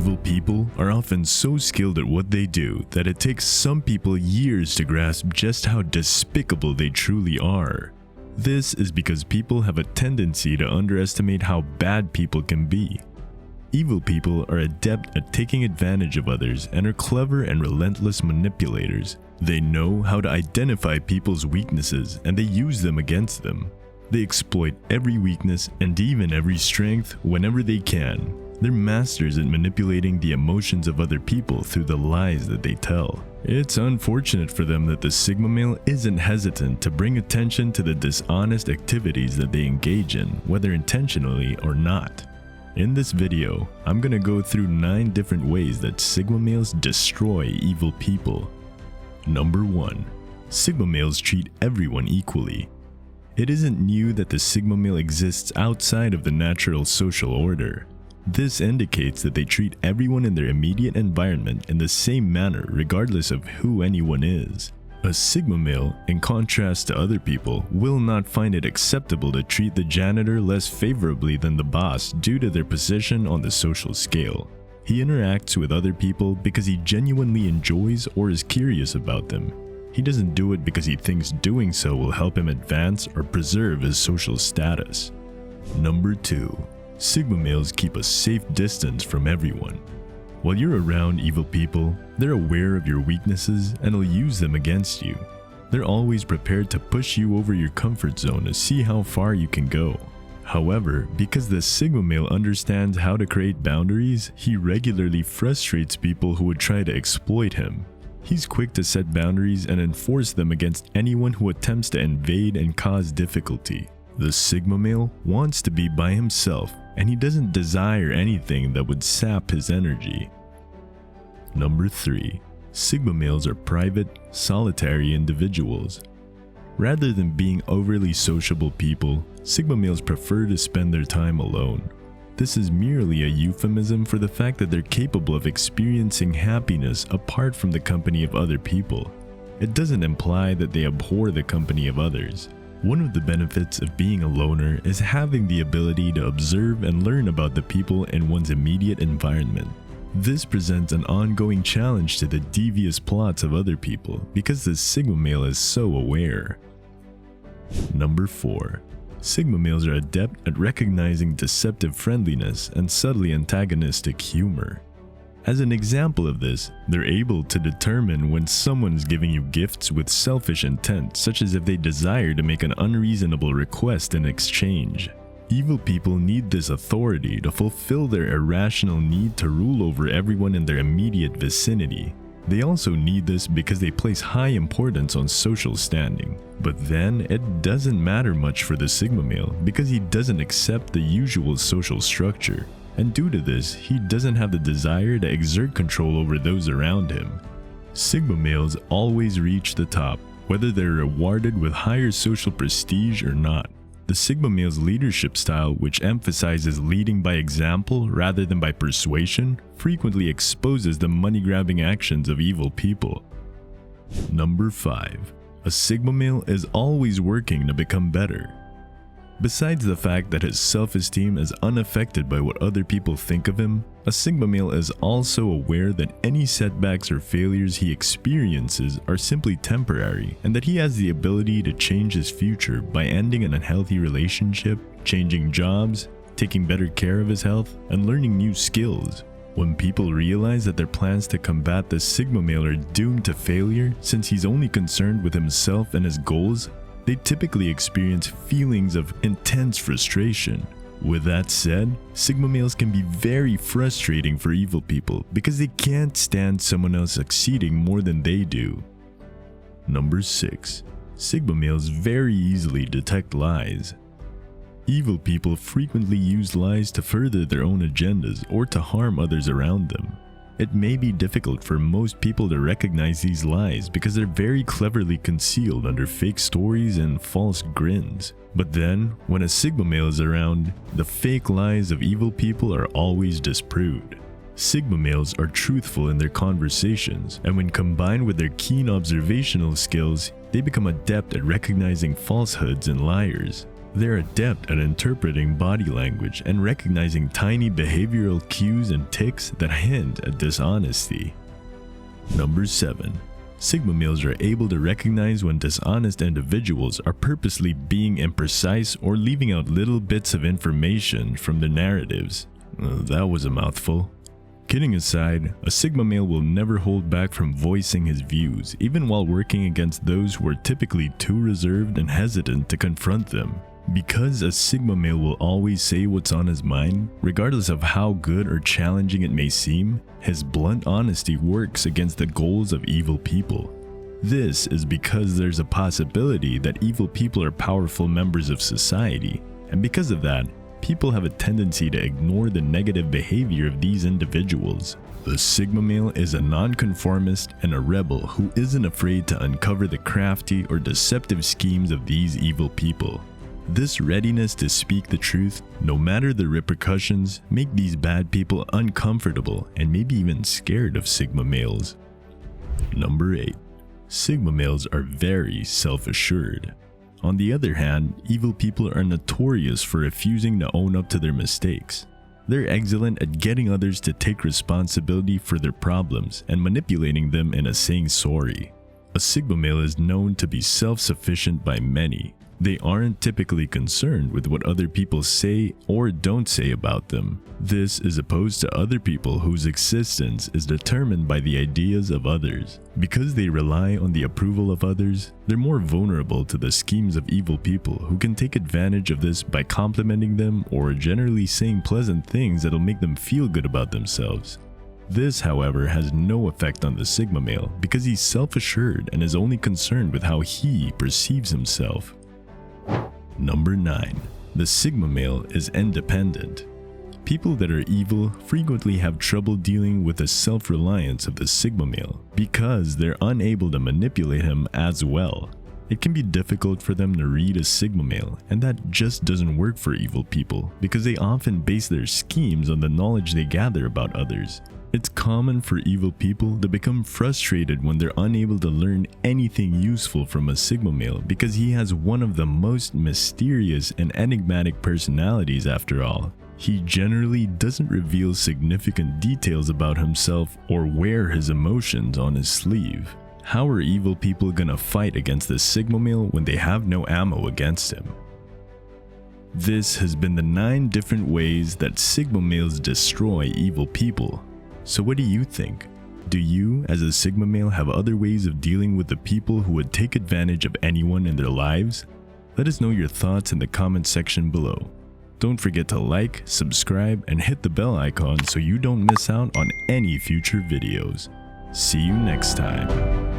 Evil people are often so skilled at what they do that it takes some people years to grasp just how despicable they truly are. This is because people have a tendency to underestimate how bad people can be. Evil people are adept at taking advantage of others and are clever and relentless manipulators. They know how to identify people's weaknesses and they use them against them. They exploit every weakness and even every strength whenever they can. They're masters at manipulating the emotions of other people through the lies that they tell. It's unfortunate for them that the Sigma male isn't hesitant to bring attention to the dishonest activities that they engage in, whether intentionally or not. In this video, I'm gonna go through 9 different ways that Sigma males destroy evil people. Number 1. Sigma males treat everyone equally. It isn't new that the Sigma male exists outside of the natural social order. This indicates that they treat everyone in their immediate environment in the same manner regardless of who anyone is. A Sigma male, in contrast to other people, will not find it acceptable to treat the janitor less favorably than the boss due to their position on the social scale. He interacts with other people because he genuinely enjoys or is curious about them. He doesn't do it because he thinks doing so will help him advance or preserve his social status. Number 2. Sigma males keep a safe distance from everyone. While you're around evil people, they're aware of your weaknesses and will use them against you. They're always prepared to push you over your comfort zone to see how far you can go. However, because the Sigma male understands how to create boundaries, he regularly frustrates people who would try to exploit him. He's quick to set boundaries and enforce them against anyone who attempts to invade and cause difficulty. The Sigma male wants to be by himself, and he doesn't desire anything that would sap his energy. Number 3. Sigma males are private, solitary individuals. Rather than being overly sociable people, Sigma males prefer to spend their time alone. This is merely a euphemism for the fact that they're capable of experiencing happiness apart from the company of other people. It doesn't imply that they abhor the company of others. One of the benefits of being a loner is having the ability to observe and learn about the people in one's immediate environment. This presents an ongoing challenge to the devious plots of other people because the Sigma male is so aware. Number 4. Sigma males are adept at recognizing deceptive friendliness and subtly antagonistic humor. As an example of this, they're able to determine when someone's giving you gifts with selfish intent, such as if they desire to make an unreasonable request in exchange. Evil people need this authority to fulfill their irrational need to rule over everyone in their immediate vicinity. They also need this because they place high importance on social standing. But then, it doesn't matter much for the Sigma male because he doesn't accept the usual social structure. And due to this, he doesn't have the desire to exert control over those around him. Sigma males always reach the top, whether they're rewarded with higher social prestige or not. The Sigma male's leadership style, which emphasizes leading by example rather than by persuasion, frequently exposes the money-grabbing actions of evil people. Number 5. A Sigma male is always working to become better. Besides the fact that his self-esteem is unaffected by what other people think of him, a Sigma male is also aware that any setbacks or failures he experiences are simply temporary, and that he has the ability to change his future by ending an unhealthy relationship, changing jobs, taking better care of his health, and learning new skills. When people realize that their plans to combat the Sigma male are doomed to failure since he's only concerned with himself and his goals, they typically experience feelings of intense frustration. With that said, Sigma males can be very frustrating for evil people because they can't stand someone else succeeding more than they do. Number 6. Sigma males very easily detect lies. Evil people frequently use lies to further their own agendas or to harm others around them. It may be difficult for most people to recognize these lies because they're very cleverly concealed under fake stories and false grins. But then, when a Sigma male is around, the fake lies of evil people are always disproved. Sigma males are truthful in their conversations, and when combined with their keen observational skills, they become adept at recognizing falsehoods and liars. They're adept at interpreting body language and recognizing tiny behavioral cues and tics that hint at dishonesty. Number 7. Sigma males are able to recognize when dishonest individuals are purposely being imprecise or leaving out little bits of information from their narratives. That was a mouthful. Kidding aside, a Sigma male will never hold back from voicing his views, even while working against those who are typically too reserved and hesitant to confront them. Because a Sigma male will always say what's on his mind, regardless of how good or challenging it may seem, his blunt honesty works against the goals of evil people. This is because there's a possibility that evil people are powerful members of society, and because of that, people have a tendency to ignore the negative behavior of these individuals. The Sigma male is a nonconformist and a rebel who isn't afraid to uncover the crafty or deceptive schemes of these evil people. This readiness to speak the truth, no matter the repercussions, make these bad people uncomfortable and maybe even scared of Sigma males. Number 8. Sigma males are very self-assured. On the other hand, evil people are notorious for refusing to own up to their mistakes. They're excellent at getting others to take responsibility for their problems and manipulating them into saying sorry. A Sigma male is known to be self-sufficient by many. They aren't typically concerned with what other people say or don't say about them. This is opposed to other people whose existence is determined by the ideas of others. Because they rely on the approval of others, they're more vulnerable to the schemes of evil people who can take advantage of this by complimenting them or generally saying pleasant things that'll make them feel good about themselves. This, however, has no effect on the Sigma male because he's self-assured and is only concerned with how he perceives himself. Number 9. The Sigma male is independent. People that are evil frequently have trouble dealing with the self-reliance of the Sigma male because they're unable to manipulate him as well. It can be difficult for them to read a Sigma male, and that just doesn't work for evil people because they often base their schemes on the knowledge they gather about others. It's common for evil people to become frustrated when they're unable to learn anything useful from a Sigma male because he has one of the most mysterious and enigmatic personalities after all. He generally doesn't reveal significant details about himself or wear his emotions on his sleeve. How are evil people gonna fight against the Sigma male when they have no ammo against him? This has been the 9 different ways that Sigma males destroy evil people. So what do you think? Do you, as a Sigma male, have other ways of dealing with the people who would take advantage of anyone in their lives? Let us know your thoughts in the comment section below. Don't forget to like, subscribe, and hit the bell icon so you don't miss out on any future videos. See you next time.